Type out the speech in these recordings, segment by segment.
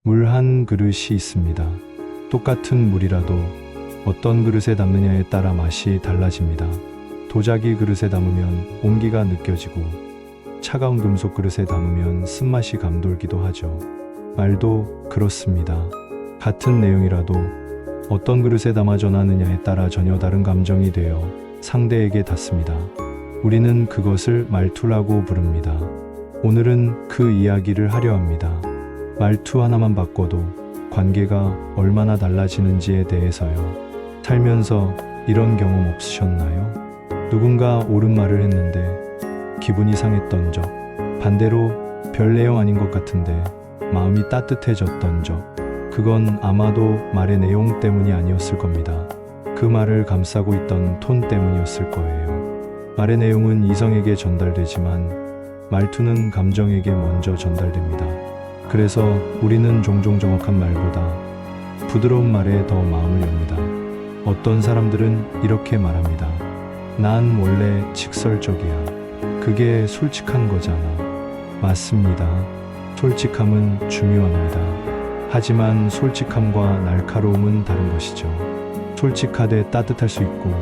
물 한 그릇이 있습니다. 똑같은 물이라도 어떤 그릇에 담느냐에 따라 맛이 달라집니다. 도자기 그릇에 담으면 온기가 느껴지고 차가운 금속 그릇에 담으면 쓴맛이 감돌기도 하죠. 말도 그렇습니다. 같은 내용이라도 어떤 그릇에 담아 전하느냐에 따라 전혀 다른 감정이 되어 상대에게 닿습니다. 우리는 그것을 말투라고 부릅니다. 오늘은 그 이야기를 하려 합니다. 말투 하나만 바꿔도 관계가 얼마나 달라지는지에 대해서요. 살면서 이런 경험 없으셨나요? 누군가 옳은 말을 했는데 기분이 상했던 적, 반대로 별 내용 아닌 것 같은데 마음이 따뜻해졌던 적, 그건 아마도 말의 내용 때문이 아니었을 겁니다. 그 말을 감싸고 있던 톤 때문이었을 거예요. 말의 내용은 이성에게 전달되지만 말투는 감정에게 먼저 전달됩니다. 그래서 우리는 종종 정확한 말보다 부드러운 말에 더 마음을 엽니다. 어떤 사람들은 이렇게 말합니다. 난 원래 직설적이야. 그게 솔직한 거잖아. 맞습니다. 솔직함은 중요합니다. 하지만 솔직함과 날카로움은 다른 것이죠. 솔직하되 따뜻할 수 있고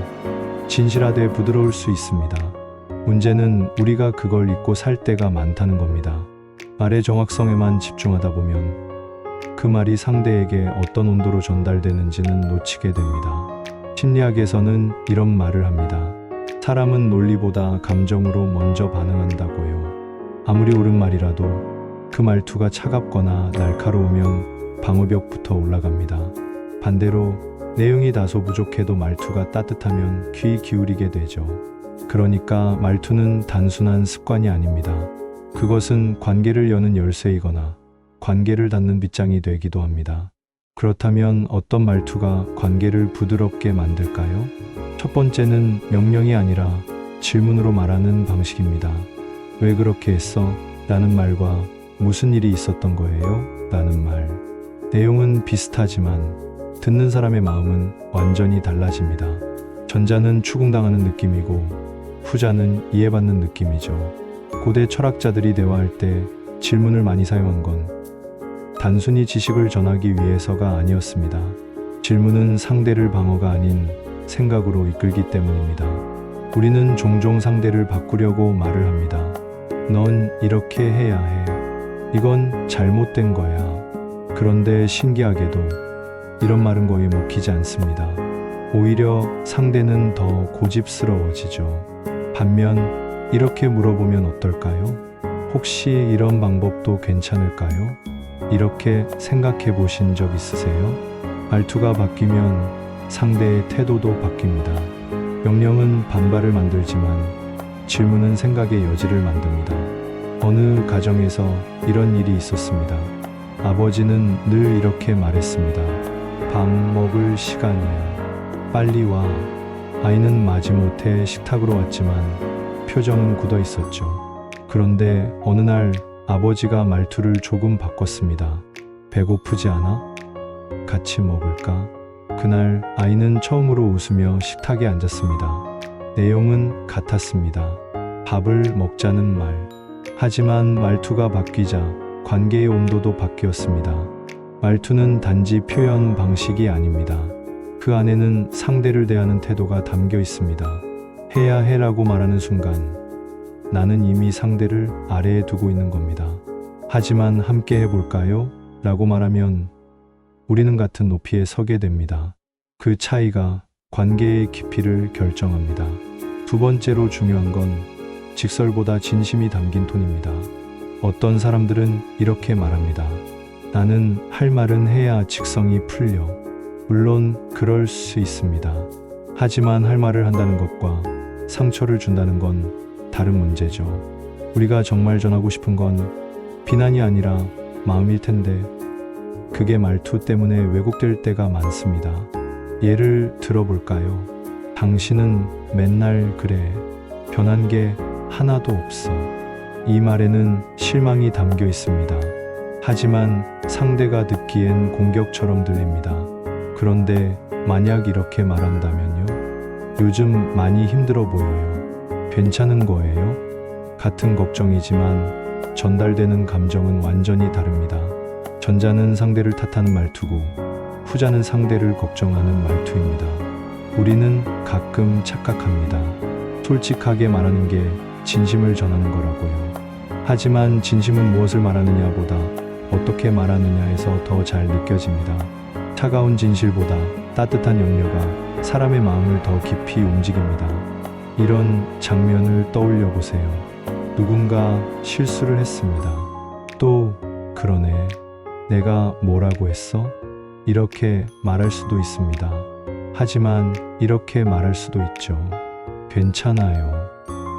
진실하되 부드러울 수 있습니다. 문제는 우리가 그걸 잊고 살 때가 많다는 겁니다. 말의 정확성에만 집중하다 보면 그 말이 상대에게 어떤 온도로 전달되는지는 놓치게 됩니다. 심리학에서는 이런 말을 합니다. 사람은 논리보다 감정으로 먼저 반응한다고요. 아무리 옳은 말이라도 그 말투가 차갑거나 날카로우면 방어벽부터 올라갑니다. 반대로 내용이 다소 부족해도 말투가 따뜻하면 귀 기울이게 되죠. 그러니까 말투는 단순한 습관이 아닙니다. 그것은 관계를 여는 열쇠이거나 관계를 닫는 빗장이 되기도 합니다. 그렇다면 어떤 말투가 관계를 부드럽게 만들까요? 첫 번째는 명령이 아니라 질문으로 말하는 방식입니다. 왜 그렇게 했어? 라는 말과 무슨 일이 있었던 거예요? 라는 말. 내용은 비슷하지만 듣는 사람의 마음은 완전히 달라집니다. 전자는 추궁당하는 느낌이고 후자는 이해받는 느낌이죠. 고대 철학자들이 대화할 때 질문을 많이 사용한 건 단순히 지식을 전하기 위해서가 아니었습니다. 질문은 상대를 방어가 아닌 생각으로 이끌기 때문입니다. 우리는 종종 상대를 바꾸려고 말을 합니다. 넌 이렇게 해야 해. 이건 잘못된 거야. 그런데 신기하게도 이런 말은 거의 먹히지 않습니다. 오히려 상대는 더 고집스러워지죠. 반면 이렇게 물어보면 어떨까요? 혹시 이런 방법도 괜찮을까요? 이렇게 생각해 보신 적 있으세요? 말투가 바뀌면 상대의 태도도 바뀝니다. 명령은 반발을 만들지만 질문은 생각의 여지를 만듭니다. 어느 가정에서 이런 일이 있었습니다. 아버지는 늘 이렇게 말했습니다. 밥 먹을 시간이야. 빨리 와. 아이는 마지못해 식탁으로 왔지만 표정은 굳어 있었죠. 그런데 어느 날 아버지가 말투를 조금 바꿨습니다. 배고프지 않아? 같이 먹을까? 그날 아이는 처음으로 웃으며 식탁에 앉았습니다. 내용은 같았습니다. 밥을 먹자는 말. 하지만 말투가 바뀌자 관계의 온도도 바뀌었습니다. 말투는 단지 표현 방식이 아닙니다. 그 안에는 상대를 대하는 태도가 담겨 있습니다. 해야 해라고 말하는 순간 나는 이미 상대를 아래에 두고 있는 겁니다. 하지만 함께 해볼까요? 라고 말하면 우리는 같은 높이에 서게 됩니다. 그 차이가 관계의 깊이를 결정합니다. 두 번째로 중요한 건 직설보다 진심이 담긴 톤입니다. 어떤 사람들은 이렇게 말합니다. 나는 할 말은 해야 직성이 풀려. 물론 그럴 수 있습니다. 하지만 할 말을 한다는 것과 상처를 준다는 건 다른 문제죠. 우리가 정말 전하고 싶은 건 비난이 아니라 마음일 텐데 그게 말투 때문에 왜곡될 때가 많습니다. 예를 들어볼까요? 당신은 맨날 그래. 변한 게 하나도 없어. 이 말에는 실망이 담겨 있습니다. 하지만 상대가 듣기엔 공격처럼 들립니다. 그런데 만약 이렇게 말한다면요? 요즘 많이 힘들어 보여요. 괜찮은 거예요? 같은 걱정이지만 전달되는 감정은 완전히 다릅니다. 전자는 상대를 탓하는 말투고 후자는 상대를 걱정하는 말투입니다. 우리는 가끔 착각합니다. 솔직하게 말하는 게 진심을 전하는 거라고요. 하지만 진심은 무엇을 말하느냐보다 어떻게 말하느냐에서 더 잘 느껴집니다. 차가운 진실보다 따뜻한 염려가 사람의 마음을 더 깊이 움직입니다. 이런 장면을 떠올려 보세요. 누군가 실수를 했습니다. 또 그러네. 내가 뭐라고 했어? 이렇게 말할 수도 있습니다. 하지만 이렇게 말할 수도 있죠. 괜찮아요.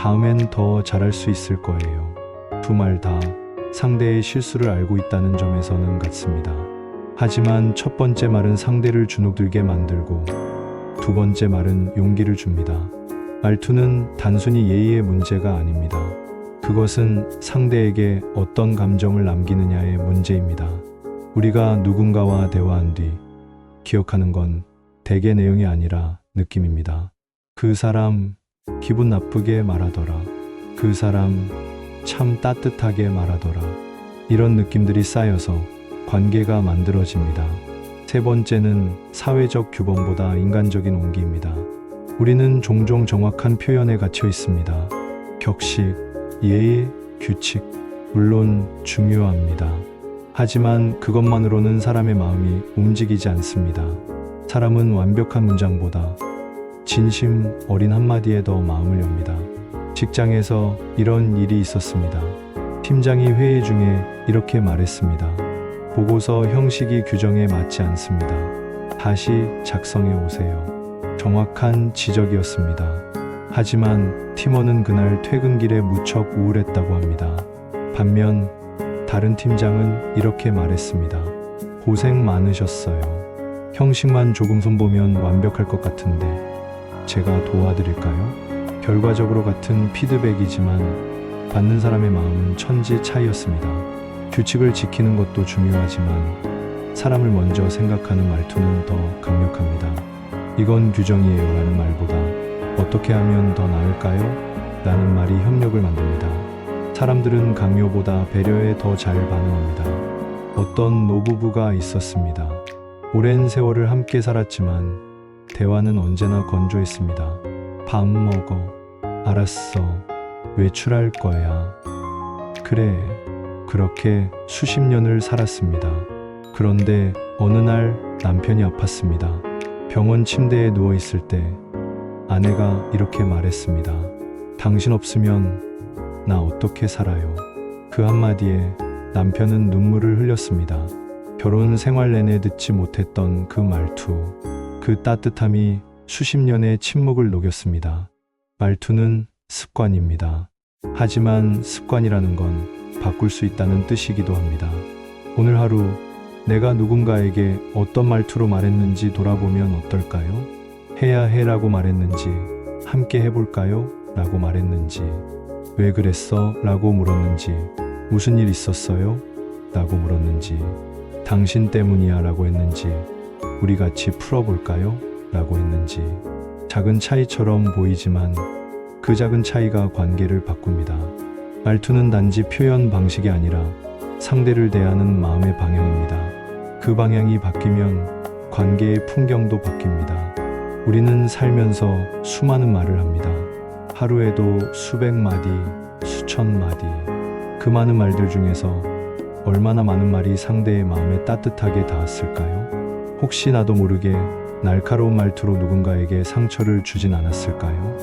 다음엔 더 잘할 수 있을 거예요. 두 말 다 상대의 실수를 알고 있다는 점에서는 같습니다. 하지만 첫 번째 말은 상대를 주눅들게 만들고 두 번째 말은 용기를 줍니다. 말투는 단순히 예의의 문제가 아닙니다. 그것은 상대에게 어떤 감정을 남기느냐의 문제입니다. 우리가 누군가와 대화한 뒤 기억하는 건 대개 내용이 아니라 느낌입니다. 그 사람 기분 나쁘게 말하더라. 그 사람 참 따뜻하게 말하더라. 이런 느낌들이 쌓여서 관계가 만들어집니다. 세 번째는 사회적 규범보다 인간적인 온기입니다. 우리는 종종 정확한 표현에 갇혀 있습니다. 격식, 예의, 규칙, 물론 중요합니다. 하지만 그것만으로는 사람의 마음이 움직이지 않습니다. 사람은 완벽한 문장보다 진심 어린 한마디에 더 마음을 엽니다. 직장에서 이런 일이 있었습니다. 팀장이 회의 중에 이렇게 말했습니다. 보고서 형식이 규정에 맞지 않습니다. 다시 작성해 오세요. 정확한 지적이었습니다. 하지만 팀원은 그날 퇴근길에 무척 우울했다고 합니다. 반면 다른 팀장은 이렇게 말했습니다. 고생 많으셨어요. 형식만 조금 손보면 완벽할 것 같은데 제가 도와드릴까요? 결과적으로 같은 피드백이지만 받는 사람의 마음은 천지 차이였습니다. 규칙을 지키는 것도 중요하지만 사람을 먼저 생각하는 말투는 더 강력합니다. 이건 규정이에요 라는 말보다 어떻게 하면 더 나을까요? 라는 말이 협력을 만듭니다. 사람들은 강요보다 배려에 더 잘 반응합니다. 어떤 노부부가 있었습니다. 오랜 세월을 함께 살았지만 대화는 언제나 건조했습니다. 밥 먹어. 알았어. 외출할 거야. 그래. 그렇게 수십 년을 살았습니다. 그런데 어느 날 남편이 아팠습니다. 병원 침대에 누워 있을 때 아내가 이렇게 말했습니다. 당신 없으면 나 어떻게 살아요? 그 한마디에 남편은 눈물을 흘렸습니다. 결혼 생활 내내 듣지 못했던 그 말투, 그 따뜻함이 수십 년의 침묵을 녹였습니다. 말투는 습관입니다. 하지만 습관이라는 건 바꿀 수 있다는 뜻이기도 합니다. 오늘 하루 내가 누군가에게 어떤 말투로 말했는지 돌아보면 어떨까요? 해야 해라고 말했는지, 함께 해볼까요? 라고 말했는지, 왜 그랬어? 라고 물었는지, 무슨 일 있었어요? 라고 물었는지, 당신 때문이야 라고 했는지, 우리 같이 풀어볼까요? 라고 했는지, 작은 차이처럼 보이지만 그 작은 차이가 관계를 바꿉니다. 말투는 단지 표현 방식이 아니라 상대를 대하는 마음의 방향입니다. 그 방향이 바뀌면 관계의 풍경도 바뀝니다. 우리는 살면서 수많은 말을 합니다. 하루에도 수백 마디, 수천 마디. 그 많은 말들 중에서 얼마나 많은 말이 상대의 마음에 따뜻하게 닿았을까요? 혹시 나도 모르게 날카로운 말투로 누군가에게 상처를 주진 않았을까요?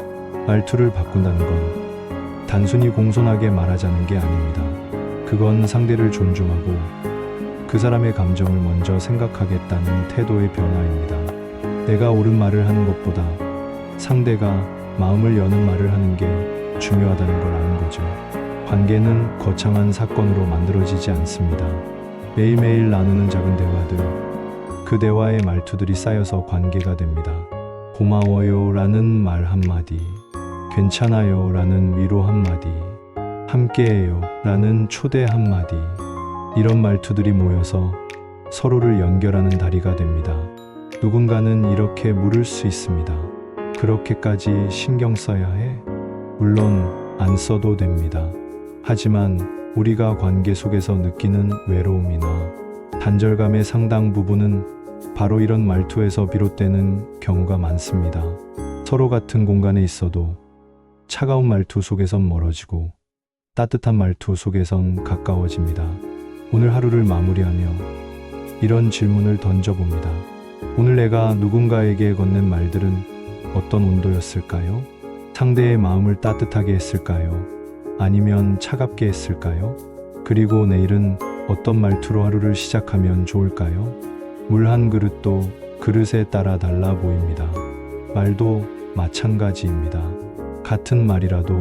말투를 바꾼다는 건 단순히 공손하게 말하자는 게 아닙니다. 그건 상대를 존중하고 그 사람의 감정을 먼저 생각하겠다는 태도의 변화입니다. 내가 옳은 말을 하는 것보다 상대가 마음을 여는 말을 하는 게 중요하다는 걸 아는 거죠. 관계는 거창한 사건으로 만들어지지 않습니다. 매일매일 나누는 작은 대화들, 그 대화의 말투들이 쌓여서 관계가 됩니다. 고마워요 라는 말 한마디, 괜찮아요 라는 위로 한마디, 함께해요 라는 초대 한마디, 이런 말투들이 모여서 서로를 연결하는 다리가 됩니다. 누군가는 이렇게 물을 수 있습니다. 그렇게까지 신경 써야 해? 물론 안 써도 됩니다. 하지만 우리가 관계 속에서 느끼는 외로움이나 단절감의 상당 부분은 바로 이런 말투에서 비롯되는 경우가 많습니다. 서로 같은 공간에 있어도 차가운 말투 속에선 멀어지고 따뜻한 말투 속에선 가까워집니다. 오늘 하루를 마무리하며 이런 질문을 던져봅니다. 오늘 내가 누군가에게 건넨 말들은 어떤 온도였을까요? 상대의 마음을 따뜻하게 했을까요? 아니면 차갑게 했을까요? 그리고 내일은 어떤 말투로 하루를 시작하면 좋을까요? 물 한 그릇도 그릇에 따라 달라 보입니다. 말도 마찬가지입니다. 같은 말이라도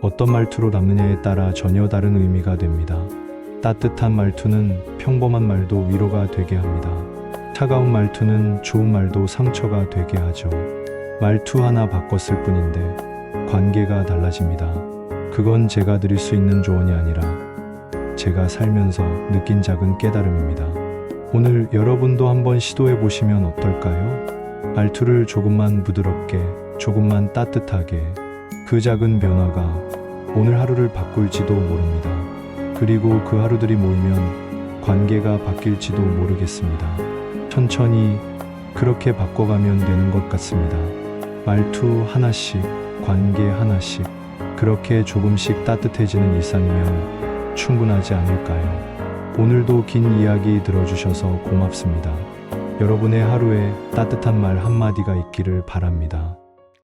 어떤 말투로 담느냐에 따라 전혀 다른 의미가 됩니다. 따뜻한 말투는 평범한 말도 위로가 되게 합니다. 차가운 말투는 좋은 말도 상처가 되게 하죠. 말투 하나 바꿨을 뿐인데 관계가 달라집니다. 그건 제가 드릴 수 있는 조언이 아니라 제가 살면서 느낀 작은 깨달음입니다. 오늘 여러분도 한번 시도해 보시면 어떨까요? 말투를 조금만 부드럽게, 조금만 따뜻하게, 그 작은 변화가 오늘 하루를 바꿀지도 모릅니다. 그리고 그 하루들이 모이면 관계가 바뀔지도 모르겠습니다. 천천히 그렇게 바꿔가면 되는 것 같습니다. 말투 하나씩, 관계 하나씩, 그렇게 조금씩 따뜻해지는 일상이면 충분하지 않을까요? 오늘도 긴 이야기 들어주셔서 고맙습니다. 여러분의 하루에 따뜻한 말 한마디가 있기를 바랍니다.